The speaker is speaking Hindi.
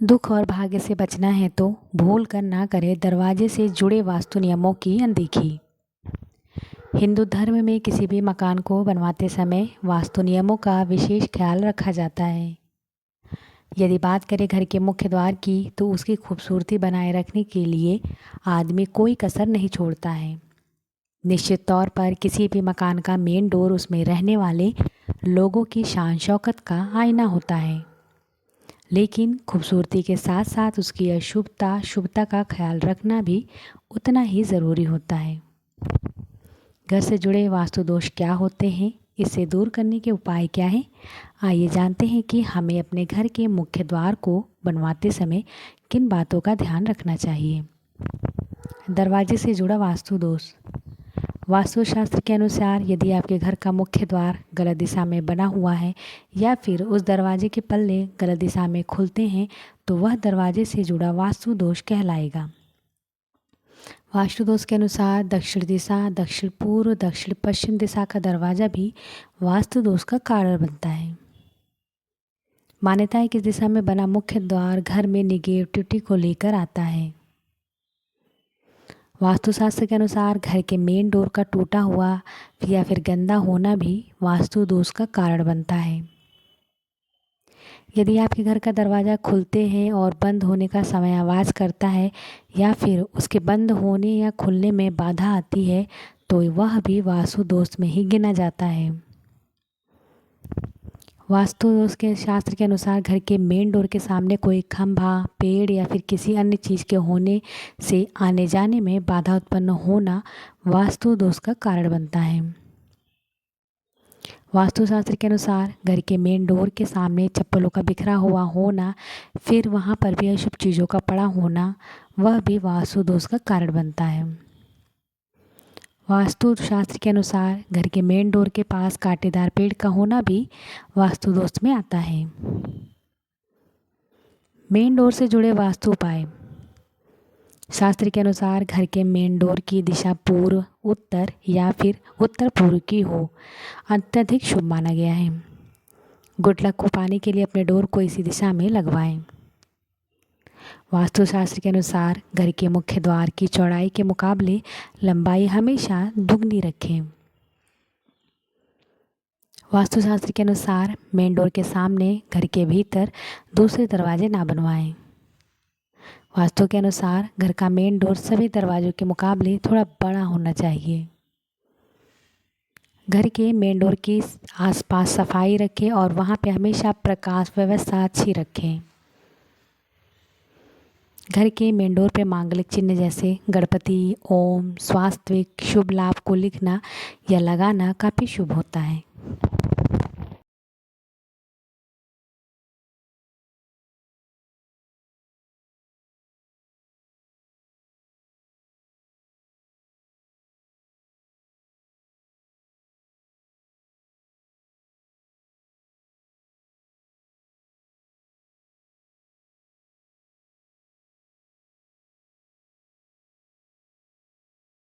दुख और भाग्य से बचना है तो भूल कर ना करें दरवाजे से जुड़े वास्तु नियमों की अनदेखी। हिंदू धर्म में किसी भी मकान को बनवाते समय वास्तु नियमों का विशेष ख्याल रखा जाता है। यदि बात करें घर के मुख्य द्वार की तो उसकी खूबसूरती बनाए रखने के लिए आदमी कोई कसर नहीं छोड़ता है। निश्चित तौर पर किसी भी मकान का मेन डोर उसमें रहने वाले लोगों की शान शौकत का आईना होता है, लेकिन खूबसूरती के साथ साथ उसकी अशुभता शुभता का ख्याल रखना भी उतना ही ज़रूरी होता है। घर से जुड़े वास्तु दोष क्या होते हैं, इसे दूर करने के उपाय क्या हैं, आइए जानते हैं कि हमें अपने घर के मुख्य द्वार को बनवाते समय किन बातों का ध्यान रखना चाहिए। दरवाजे से जुड़ा वास्तु दोष। वास्तुशास्त्र के अनुसार यदि आपके घर का मुख्य द्वार गलत दिशा में बना हुआ है या फिर उस दरवाजे के पल्ले गलत दिशा में खुलते हैं तो वह दरवाजे से जुड़ा वास्तु दोष कहलाएगा। वास्तु दोष के अनुसार दक्षिण दिशा, दक्षिण पूर्व, दक्षिण पश्चिम दिशा का दरवाजा भी वास्तु दोष का कारण बनता है। मान्यता है कि इस दिशा में बना मुख्य द्वार घर में निगेटिविटी को लेकर आता है। वास्तुशास्त्र के अनुसार घर के मेन डोर का टूटा हुआ या फिर गंदा होना भी वास्तु दोष का कारण बनता है। यदि आपके घर का दरवाज़ा खुलते हैं और बंद होने का समय आवाज़ करता है या फिर उसके बंद होने या खुलने में बाधा आती है तो वह भी वास्तु दोष में ही गिना जाता है। वास्तु दोष के शास्त्र के अनुसार घर के मेन डोर के सामने कोई खंभा, पेड़ या फिर किसी अन्य चीज़ के होने से आने जाने में बाधा उत्पन्न होना वास्तु दोष का कारण बनता है। वास्तुशास्त्र के अनुसार घर के मेन डोर के सामने चप्पलों का बिखरा हुआ होना, फिर वहाँ पर भी अशुभ चीज़ों का पड़ा होना, वह भी वास्तु दोष का कारण बनता है। वास्तु शास्त्र के अनुसार घर के मेन डोर के पास कांटेदार पेड़ का होना भी वास्तु दोष में आता है। मेन डोर से जुड़े वास्तु उपाय। शास्त्र के अनुसार घर के मेन डोर की दिशा पूर्व, उत्तर या फिर उत्तर पूर्व की हो अत्यधिक शुभ माना गया है। गुड लक को पाने के लिए अपने डोर को इसी दिशा में लगवाएं। वास्तुशास्त्र के अनुसार घर के मुख्य द्वार की चौड़ाई के मुकाबले लंबाई हमेशा दुगनी रखें। वास्तुशास्त्र के अनुसार मेन डोर के सामने घर के भीतर दूसरे दरवाजे ना बनवाएं। वास्तु के अनुसार घर का मेन डोर सभी दरवाजों के मुकाबले थोड़ा बड़ा होना चाहिए। घर के मेन डोर के आसपास सफाई रखें और वहाँ पे हमेशा प्रकाश व्यवस्था अच्छी रखें। घर के मेन डोर पे मांगलिक चिन्ह जैसे गणपति, ओम, स्वास्तिक, शुभ लाभ को लिखना या लगाना काफ़ी शुभ होता है।